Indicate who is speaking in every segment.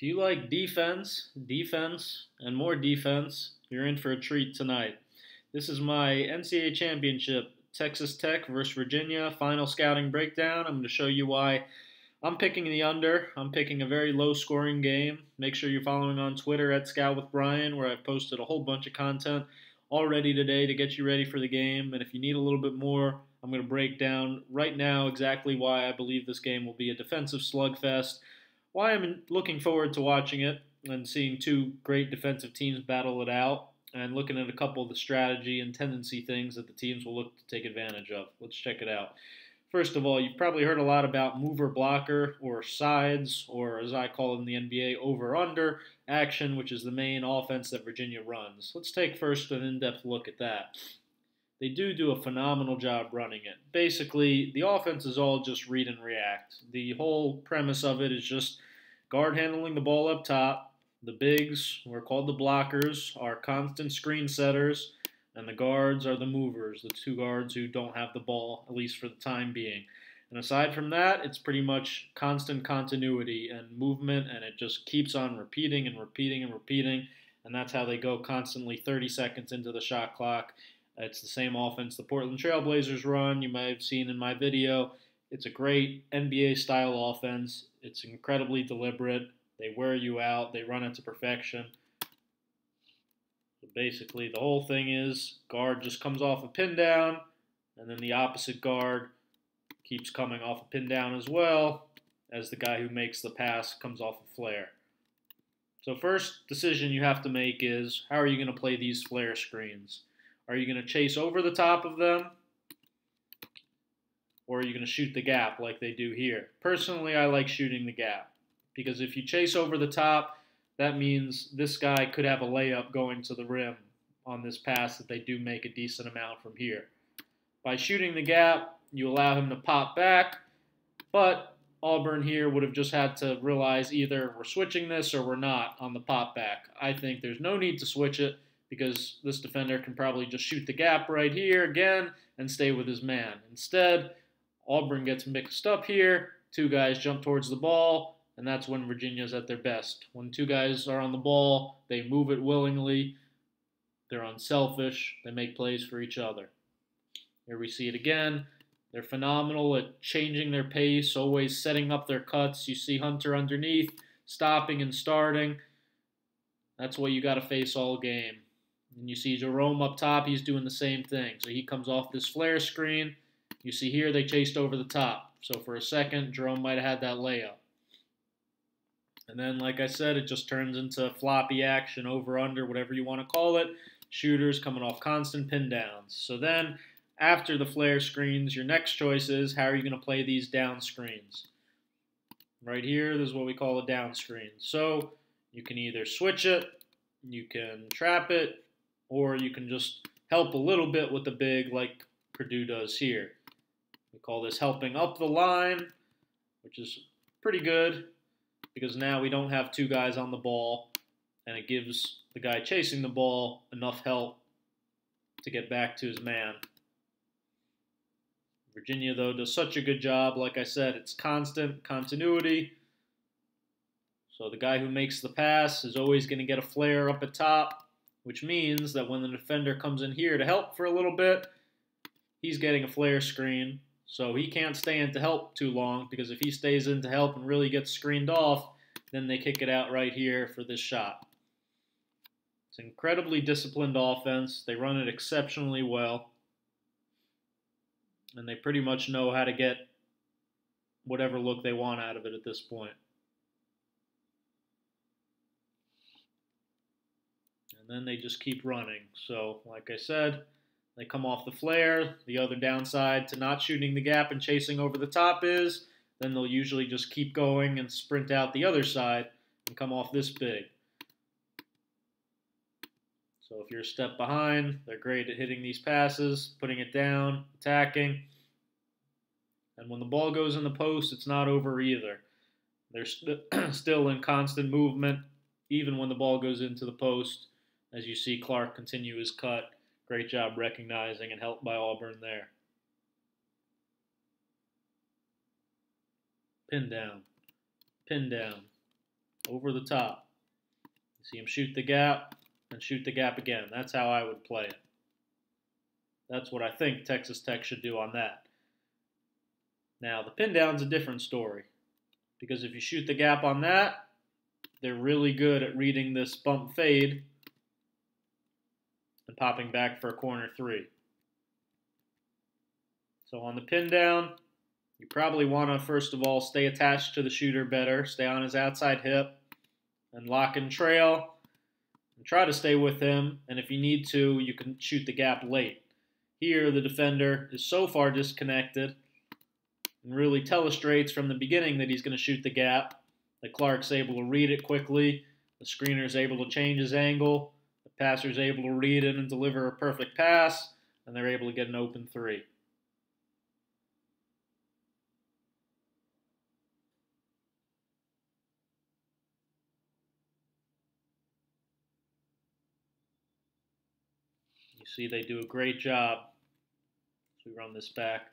Speaker 1: If you like defense, and more defense, you're in for a treat tonight. This is my NCAA championship, Texas Tech versus Virginia, final scouting breakdown. I'm going to show you why I'm picking the under. I'm picking a very low-scoring game. Make sure you're following on Twitter at ScoutWithBryan, where I've posted a whole bunch of content already today to get you ready for the game. And if you need a little bit more, I'm going to break down right now exactly why I believe this game will be a defensive slugfest, why I'm looking forward to watching it and seeing two great defensive teams battle it out, and looking at a couple of the strategy and tendency things that the teams will look to take advantage of. Let's check it out. First of all, you've probably heard a lot about mover blocker or sides, or as I call it in the NBA, over-under action, which is the main offense that Virginia runs. Let's take first an in-depth look at that. They do a phenomenal job running it. Basically, the offense is all just read and react. The whole premise of it is just guard handling the ball up top. The bigs, who are called the blockers, are constant screen setters, and the guards are the movers, the two guards who don't have the ball, at least for the time being. And aside from that, it's pretty much constant continuity and movement, and it just keeps on repeating and repeating and repeating, and that's how they go constantly 30 seconds into the shot clock. It's the same offense the Portland Trail Blazers run. You might have seen in my video. It's a great NBA-style offense. It's incredibly deliberate. They wear you out. They run it to perfection. So basically, the whole thing is guard just comes off a pin down, and then the opposite guard keeps coming off a pin down as well, as the guy who makes the pass comes off a flare. So first decision you have to make is, how are you going to play these flare screens? Are you going to chase over the top of them, or are you going to shoot the gap like they do here? Personally, I like shooting the gap, because if you chase over the top, that means this guy could have a layup going to the rim on this pass that they do make a decent amount from here. By shooting the gap, you allow him to pop back, but Auburn here would have just had to realize either we're switching this or we're not on the pop back. I think there's no need to switch it, because this defender can probably just shoot the gap right here again and stay with his man. Instead, Auburn gets mixed up here. Two guys jump towards the ball, and that's when Virginia's at their best. When two guys are on the ball, they move it willingly. They're unselfish. They make plays for each other. Here we see it again. They're phenomenal at changing their pace, always setting up their cuts. You see Hunter underneath, stopping and starting. That's what you got to face all game. And you see Jerome up top, he's doing the same thing. So he comes off this flare screen. You see here they chased over the top. So for a second, Jerome might have had that layup. And then, like I said, it just turns into floppy action, over, under, whatever you want to call it. Shooters coming off constant pin downs. So then, after the flare screens, your next choice is, how are you going to play these down screens? Right here, this is what we call a down screen. So you can either switch it, you can trap it, or you can just help a little bit with the big like Purdue does here. We call this helping up the line, which is pretty good because now we don't have two guys on the ball, and it gives the guy chasing the ball enough help to get back to his man. Virginia, though, does such a good job. Like I said, it's constant continuity. So the guy who makes the pass is always going to get a flare up at top, which means that when the defender comes in here to help for a little bit, he's getting a flare screen. So he can't stay in to help too long, because if he stays in to help and really gets screened off, then they kick it out right here for this shot. It's an incredibly disciplined offense. They run it exceptionally well. And they pretty much know how to get whatever look they want out of it at this point. And then they just keep running. So, like I said, they come off the flare. The other downside to not shooting the gap and chasing over the top is, then they'll usually just keep going and sprint out the other side and come off this big. So if you're a step behind, they're great at hitting these passes, putting it down, attacking. And when the ball goes in the post, it's not over either. They're still in constant movement, even when the ball goes into the post. As you see Clark continue his cut. Great job recognizing and helped by Auburn there. Pin down. Pin down. over the top. You see him shoot the gap and shoot the gap again. That's how I would play it. That's what I think Texas Tech should do on that. Now, the pin down's a different story, because if you shoot the gap on that, they're really good at reading this bump fade and popping back for a corner three. So on the pin down, you probably want to, first of all, stay attached to the shooter better, stay on his outside hip, and lock and trail, and try to stay with him, and if you need to, you can shoot the gap late. Here, the defender is so far disconnected and really telestrates from the beginning that he's going to shoot the gap, that Clark's able to read it quickly, the screener's able to change his angle, the passer's able to read it and deliver a perfect pass, and they're able to get an open three. You see they do a great job. So we run this back.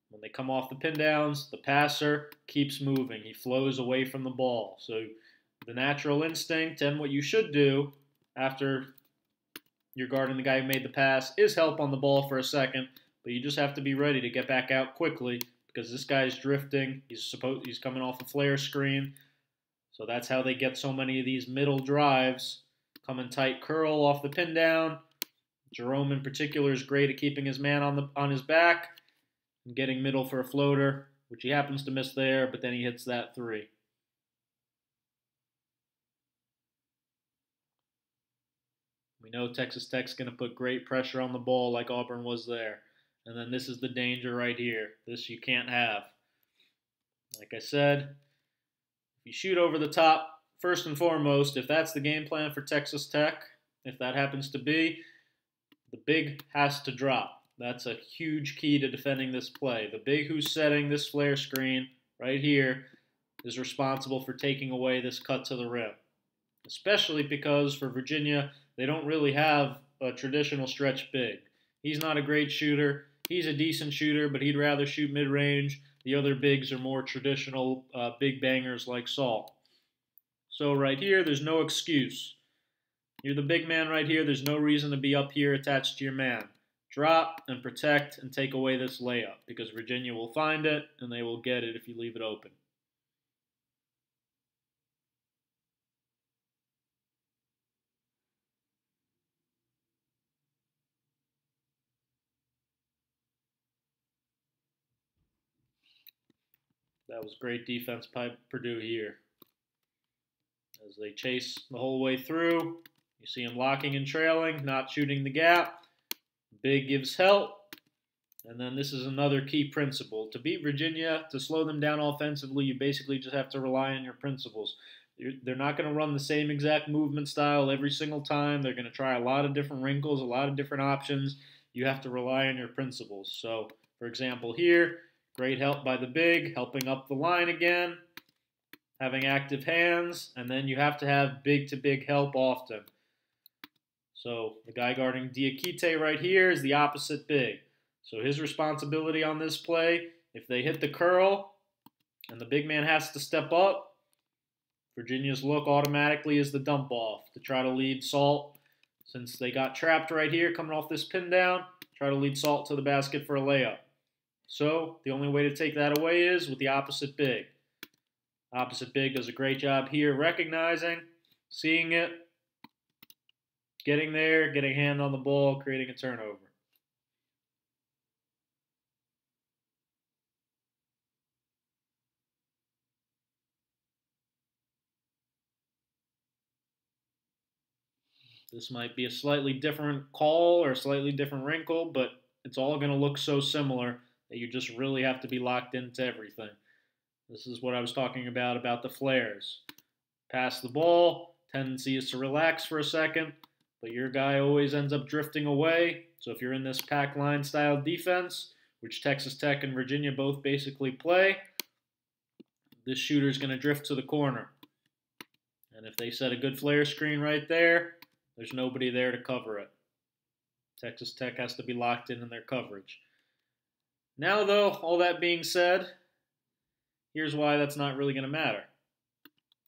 Speaker 1: When they come off the pin downs, the passer keeps moving. He flows away from the ball. So the natural instinct and what you should do after you're guarding the guy who made the pass is help on the ball for a second, but you just have to be ready to get back out quickly because this guy's drifting. He's coming off a flare screen. So that's how they get so many of these middle drives. Coming tight curl off the pin down. Jerome in particular is great at keeping his man on his back and getting middle for a floater, which he happens to miss there, but then he hits that three. We know Texas Tech's going to put great pressure on the ball like Auburn was there. And then this is the danger right here. This you can't have. Like I said, if you shoot over the top, first and foremost, if that's the game plan for Texas Tech, if that happens to be, the big has to drop. That's a huge key to defending this play. The big who's setting this flare screen right here is responsible for taking away this cut to the rim. Especially because for Virginia, they don't really have a traditional stretch big. He's not a great shooter. He's a decent shooter, but he'd rather shoot mid-range. The other bigs are more traditional big bangers like Salt. So right here, there's no excuse. You're the big man right here. There's no reason to be up here attached to your man. Drop and protect and take away this layup because Virginia will find it and they will get it if you leave it open. That was great defense by Purdue here. As they chase the whole way through, you see him locking and trailing, not shooting the gap. Big gives help. And then this is another key principle. To beat Virginia, to slow them down offensively, you basically just have to rely on your principles. They're not going to run the same exact movement style every single time. They're going to try a lot of different wrinkles, a lot of different options. You have to rely on your principles. So, for example, here, great help by the big, helping up the line again, having active hands, and then you have to have big-to-big help often. So the guy guarding Diakite right here is the opposite big. So his responsibility on this play, if they hit the curl and the big man has to step up, Virginia's look automatically is the dump off to try to lead Salt. Since they got trapped right here coming off this pin down, try to lead Salt to the basket for a layup. So the only way to take that away is with the opposite big. Opposite big does a great job here recognizing, seeing it, getting there, getting a hand on the ball, creating a turnover. This might be a slightly different call or a slightly different wrinkle, but it's all going to look so similar that you just really have to be locked into everything. This is what I was talking about the flares. Pass the ball, tendency is to relax for a second, but your guy always ends up drifting away. So if you're in this pack line style defense, which Texas Tech and Virginia both basically play, this shooter's going to drift to the corner. And if they set a good flare screen right there, there's nobody there to cover it. Texas Tech has to be locked in their coverage. Now, though, all that being said, here's why that's not really going to matter.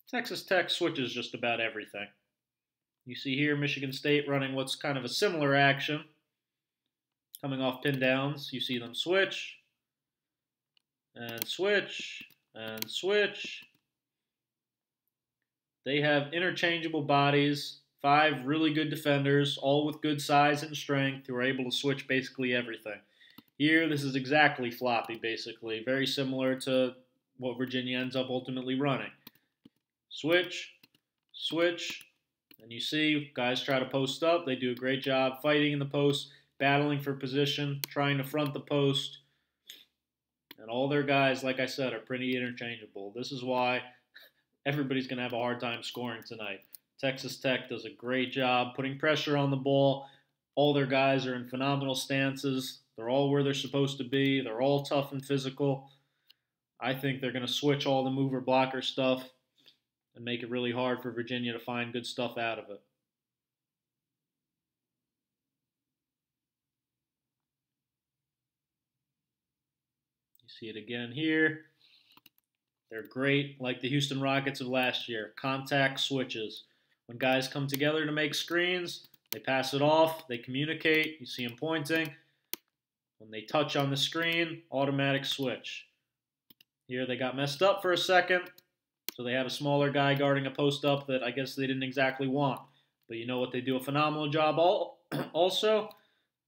Speaker 1: Texas Tech switches just about everything. You see here Michigan State running what's kind of a similar action. Coming off pin downs, you see them switch, and switch, and switch. They have interchangeable bodies, 5 really good defenders, all with good size and strength, who are able to switch basically everything. Here, this is exactly floppy, basically, very similar to what Virginia ends up ultimately running. Switch, switch, and you see guys try to post up. They do a great job fighting in the post, battling for position, trying to front the post. And all their guys, like I said, are pretty interchangeable. This is why everybody's going to have a hard time scoring tonight. Texas Tech does a great job putting pressure on the ball. All their guys are in phenomenal stances. They're all where they're supposed to be. They're all tough and physical. I think they're going to switch all the mover blocker stuff and make it really hard for Virginia to find good stuff out of it. You see it again here. They're great, like the Houston Rockets of last year. Contact switches. When guys come together to make screens, they pass it off, they communicate, you see them pointing. When they touch on the screen, automatic switch. Here they got messed up for a second, so they had a smaller guy guarding a post up that I guess they didn't exactly want. But you know what, they do a phenomenal job also.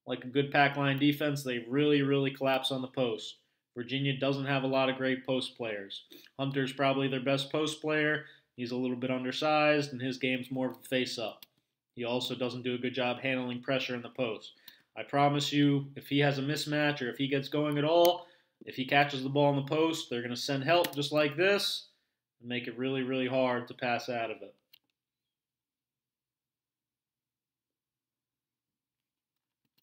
Speaker 1: Like a good pack line defense, they really, really collapse on the post. Virginia doesn't have a lot of great post players. Hunter's probably their best post player. He's a little bit undersized, and his game's more of a face-up. He also doesn't do a good job handling pressure in the post. I promise you, if he has a mismatch or if he gets going at all, if he catches the ball in the post, they're going to send help just like this and make it really, really hard to pass out of it.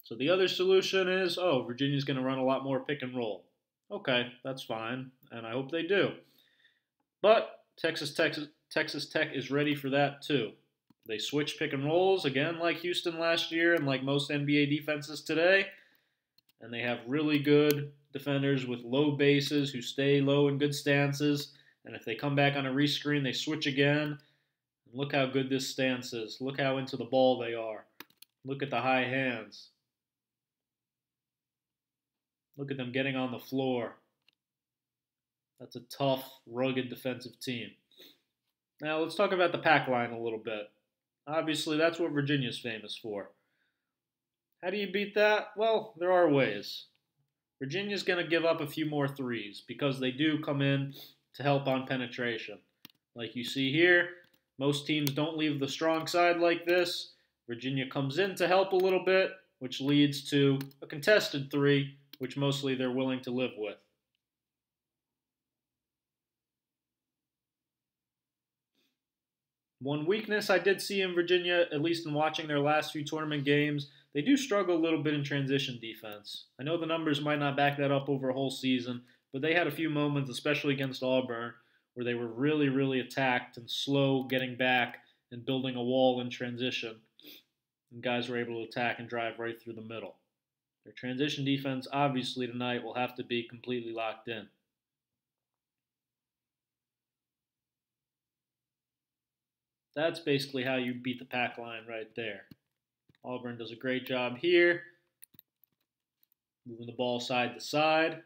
Speaker 1: So the other solution is, Virginia's going to run a lot more pick and roll. Okay, that's fine, and I hope they do. But Texas Tech is ready for that too. They switch pick and rolls, again like Houston last year and like most NBA defenses today. And they have really good defenders with low bases who stay low in good stances. And if they come back on a rescreen, they switch again. Look how good this stance is. Look how into the ball they are. Look at the high hands. Look at them getting on the floor. That's a tough, rugged defensive team. Now let's talk about the pack line a little bit. Obviously, that's what Virginia's famous for. How do you beat that? Well, there are ways. Virginia's going to give up a few more threes because they do come in to help on penetration. Like you see here, most teams don't leave the strong side like this. Virginia comes in to help a little bit, which leads to a contested three, which mostly they're willing to live with. One weakness I did see in Virginia, at least in watching their last few tournament games, they do struggle a little bit in transition defense. I know the numbers might not back that up over a whole season, but they had a few moments, especially against Auburn, where they were really, really attacked and slow getting back and building a wall in transition. And guys were able to attack and drive right through the middle. Their transition defense, obviously, tonight will have to be completely locked in. That's basically how you beat the pack line right there. Auburn does a great job here, moving the ball side to side,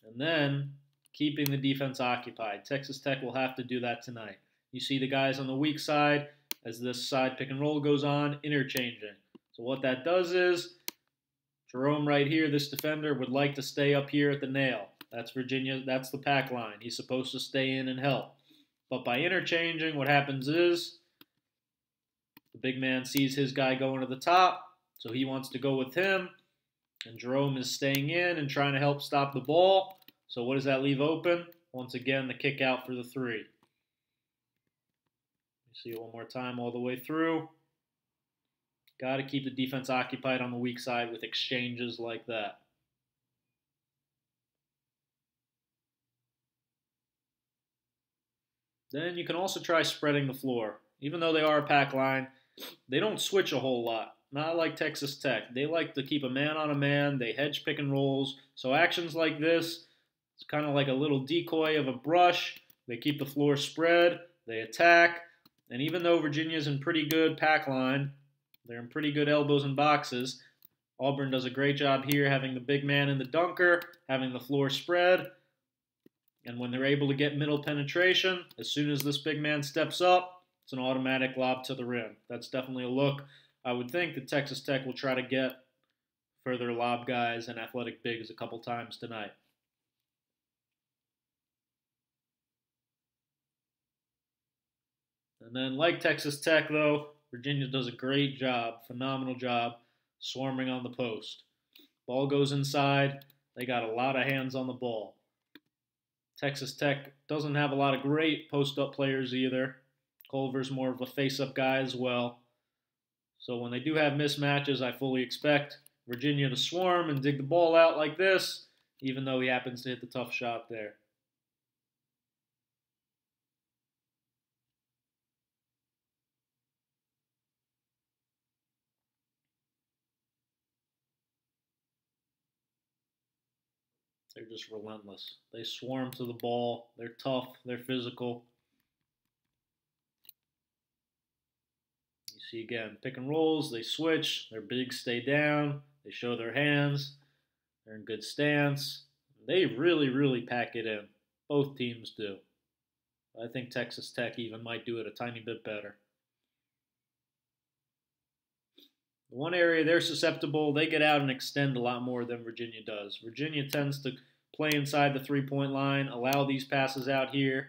Speaker 1: and then keeping the defense occupied. Texas Tech will have to do that tonight. You see the guys on the weak side, as this side pick and roll goes on, interchanging. So what that does is, Jerome right here, this defender, would like to stay up here at the nail. That's Virginia, that's the pack line. He's supposed to stay in and help. But by interchanging, what happens is the big man sees his guy going to the top, so he wants to go with him. And Jerome is staying in and trying to help stop the ball. So what does that leave open? Once again, the kick out for the three. You see it one more time all the way through. Got to keep the defense occupied on the weak side with exchanges like that. Then you can also try spreading the floor. Even though they are a pack line, they don't switch a whole lot. Not like Texas Tech. They like to keep a man on a man. They hedge pick and rolls. So actions like this, it's kind of like a little decoy of a brush. They keep the floor spread, they attack, and even though Virginia's in pretty good pack line, they're in pretty good elbows and boxes, Auburn does a great job here having the big man in the dunker, having the floor spread, and when they're able to get middle penetration, as soon as this big man steps up, it's an automatic lob to the rim. That's definitely a look I would think that Texas Tech will try to get further lob guys and athletic bigs a couple times tonight. And then, like Texas Tech, though, Virginia does a great job, phenomenal job, swarming on the post. Ball goes inside. They got a lot of hands on the ball. Texas Tech doesn't have a lot of great post-up players either. Culver's more of a face-up guy as well. So when they do have mismatches, I fully expect Virginia to swarm and dig the ball out like this, even though he happens to hit the tough shot there. They're just relentless. They swarm to the ball. They're tough. They're physical. You see again, pick and rolls. They switch. Their bigs stay down. They show their hands. They're in good stance. They really, really pack it in. Both teams do. I think Texas Tech even might do it a tiny bit better. The one area they're susceptible, they get out and extend a lot more than Virginia does. Virginia tends to play inside the three-point line, allow these passes out here.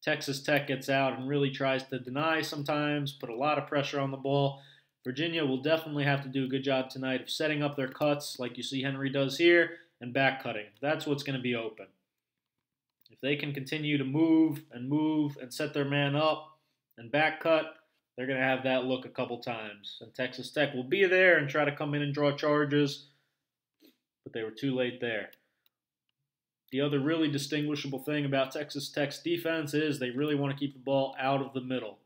Speaker 1: Texas Tech gets out and really tries to deny sometimes, put a lot of pressure on the ball. Virginia will definitely have to do a good job tonight of setting up their cuts like you see Henry does here and back cutting. That's what's going to be open. If they can continue to move and set their man up and back cut, they're going to have that look a couple times. And Texas Tech will be there and try to come in and draw charges, but they were too late there. The other really distinguishable thing about Texas Tech's defense is they really want to keep the ball out of the middle.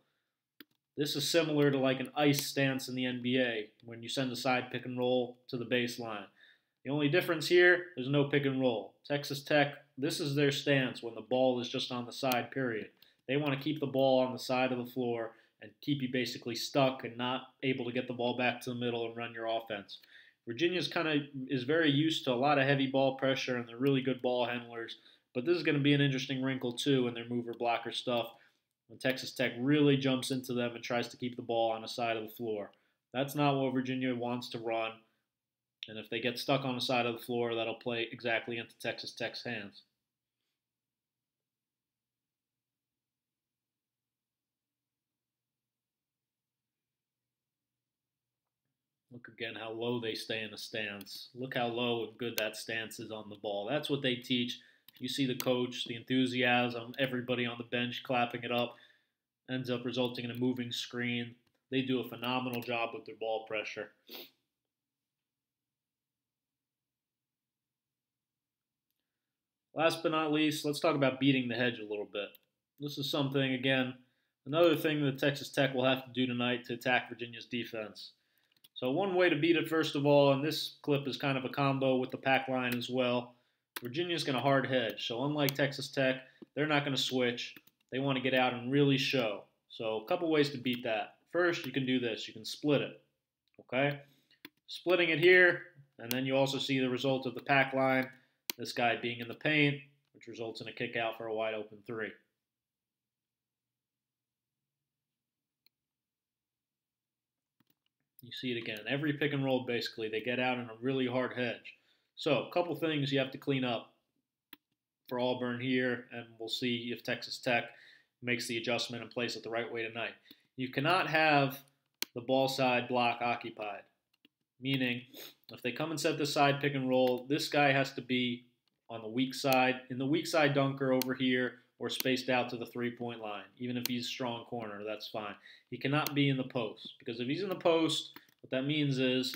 Speaker 1: This is similar to like an ice stance in the NBA when you send a side pick and roll to the baseline. The only difference here, there's no pick and roll. Texas Tech, this is their stance when the ball is just on the side, period. They want to keep the ball on the side of the floor and keep you basically stuck and not able to get the ball back to the middle and run your offense. Virginia's is very used to a lot of heavy ball pressure and they're really good ball handlers, but this is going to be an interesting wrinkle too in their mover blocker stuff when Texas Tech really jumps into them and tries to keep the ball on the side of the floor. That's not what Virginia wants to run, and if they get stuck on the side of the floor, that'll play exactly into Texas Tech's hands. Look again how low they stay in the stance. Look how low and good that stance is on the ball. That's what they teach. You see the coach, the enthusiasm, everybody on the bench clapping it up, ends up resulting in a moving screen. They do a phenomenal job with their ball pressure. Last but not least, let's talk about beating the hedge a little bit. This is something, again, another thing that Texas Tech will have to do tonight to attack Virginia's defense. So one way to beat it, first of all, and this clip is kind of a combo with the pack line as well, Virginia's going to hard hedge. So unlike Texas Tech, they're not going to switch. They want to get out and really show. So a couple ways to beat that. First, you can do this. You can split it. Okay? Splitting it here, and then you also see the result of the pack line, this guy being in the paint, which results in a kick out for a wide open three. You see it again. Every pick and roll, basically, they get out in a really hard hedge. So, a couple things you have to clean up for Auburn here, and we'll see if Texas Tech makes the adjustment and plays it the right way tonight. You cannot have the ball side block occupied, meaning if they come and set the side pick and roll, this guy has to be on the weak side, in the weak side dunker over here, or spaced out to the three-point line. Even if he's strong corner, that's fine. He cannot be in the post, because if he's in the post, what that means is,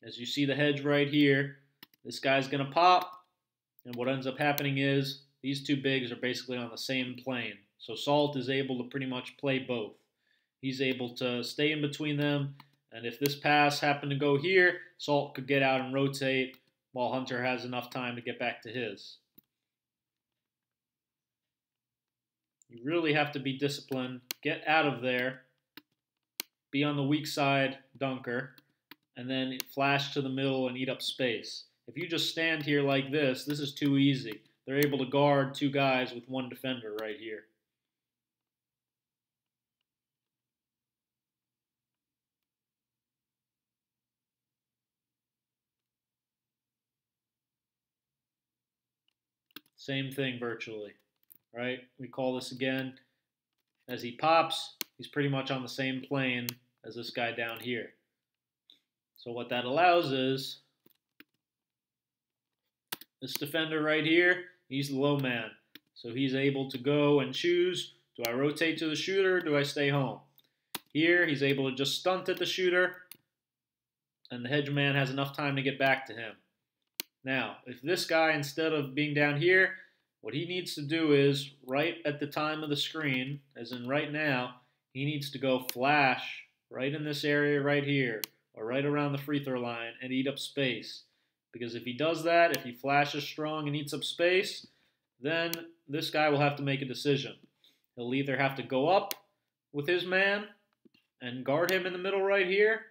Speaker 1: as you see the hedge right here, this guy's going to pop, and what ends up happening is these two bigs are basically on the same plane. So Salt is able to pretty much play both. He's able to stay in between them, and if this pass happened to go here, Salt could get out and rotate while Hunter has enough time to get back to his. You really have to be disciplined. Get out of there. Be on the weak side dunker. And then flash to the middle and eat up space. If you just stand here like this is too easy. They're able to guard two guys with one defender right here. Same thing virtually, right? We call this again. As he pops, he's pretty much on the same plane as this guy down here. So what that allows is this defender right here, he's the low man. So he's able to go and choose, do I rotate to the shooter, do I stay home? Here, he's able to just stunt at the shooter, and the hedge man has enough time to get back to him. Now, if this guy, instead of being down here, what he needs to do is, right at the time of the screen, as in right now, he needs to go flash right in this area right here, or right around the free throw line, and eat up space. Because if he does that, if he flashes strong and eats up space, then this guy will have to make a decision. He'll either have to go up with his man and guard him in the middle right here,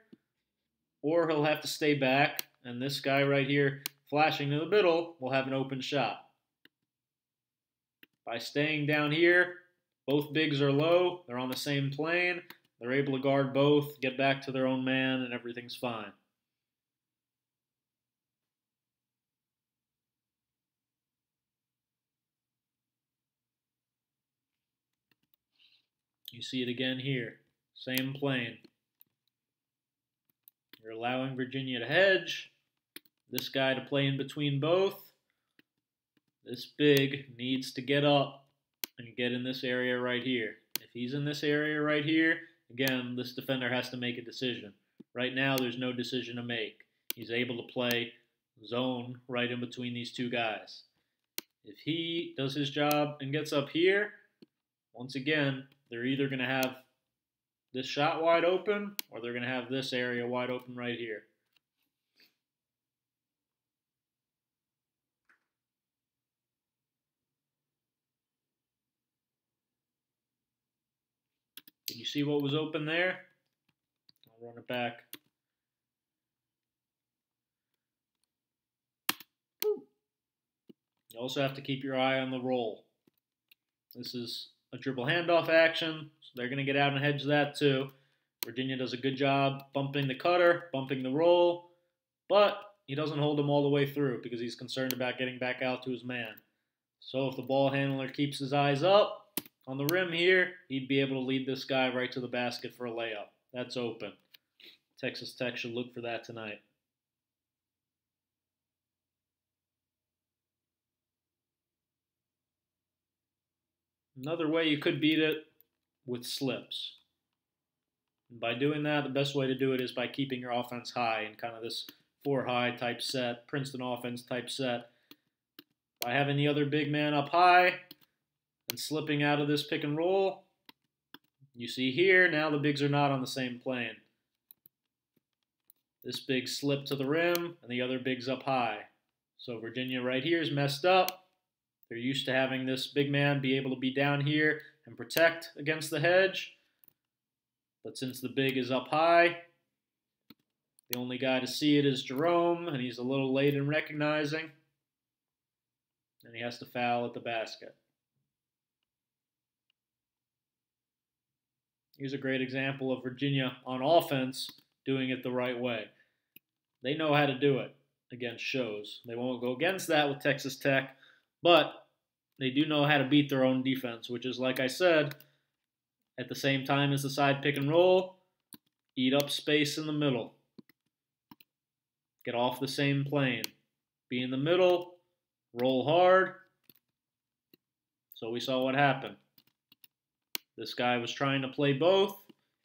Speaker 1: or he'll have to stay back, and this guy right here flashing to the middle will have an open shot. By staying down here, both bigs are low, they're on the same plane, they're able to guard both, get back to their own man, and everything's fine. You see it again here, same plane. You're allowing Virginia to hedge, this guy to play in between both. This big needs to get up and get in this area right here. If he's in this area right here, again, this defender has to make a decision. Right now, there's no decision to make. He's able to play zone right in between these two guys. If he does his job and gets up here, once again, they're either going to have this shot wide open or they're going to have this area wide open right here. Did you see what was open there? I'll run it back. You also have to keep your eye on the roll. This is a dribble handoff action, so they're going to get out and hedge that too. Virginia does a good job bumping the cutter, bumping the roll, but he doesn't hold him all the way through because he's concerned about getting back out to his man. So if the ball handler keeps his eyes up on the rim here, he'd be able to lead this guy right to the basket for a layup. That's open. Texas Tech should look for that tonight. Another way you could beat it with slips. And by doing that, the best way to do it is by keeping your offense high in kind of this 4-high type set, Princeton offense type set. By having the other big man up high and slipping out of this pick and roll, you see here, now the bigs are not on the same plane. This big slip to the rim, and the other big's up high. So Virginia right here is messed up. They're used to having this big man be able to be down here and protect against the hedge. But since the big is up high, the only guy to see it is Jerome, and he's a little late in recognizing. And he has to foul at the basket. Here's a great example of Virginia on offense doing it the right way. They know how to do it against shows. They won't go against that with Texas Tech, but they do know how to beat their own defense, which is, like I said, at the same time as the side pick and roll, eat up space in the middle. Get off the same plane. Be in the middle, roll hard. So we saw what happened. This guy was trying to play both.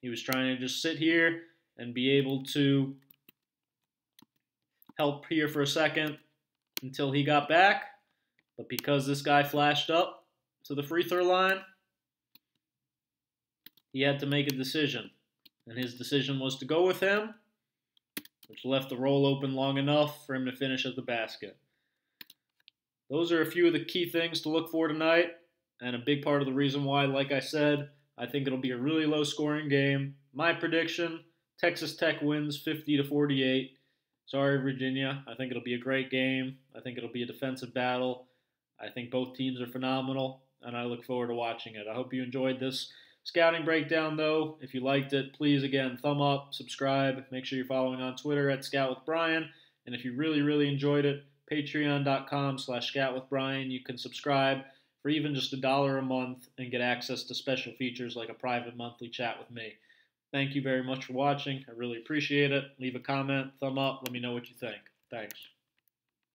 Speaker 1: He was trying to just sit here and be able to help here for a second until he got back. But because this guy flashed up to the free throw line, he had to make a decision. And his decision was to go with him, which left the roll open long enough for him to finish at the basket. Those are a few of the key things to look for tonight. And a big part of the reason why, like I said, I think it'll be a really low scoring game. My prediction, Texas Tech wins 50 to 48. Sorry, Virginia. I think it'll be a great game. I think it'll be a defensive battle. I think both teams are phenomenal, and I look forward to watching it. I hope you enjoyed this scouting breakdown, though. If you liked it, please, again, thumb up, subscribe. Make sure you're following on Twitter at ScoutWithBryan. And if you really, really enjoyed it, patreon.com/ScoutWithBryan. You can subscribe for even just $1 a month and get access to special features like a private monthly chat with me. Thank you very much for watching. I really appreciate it. Leave a comment, thumb up, let me know what you think. Thanks.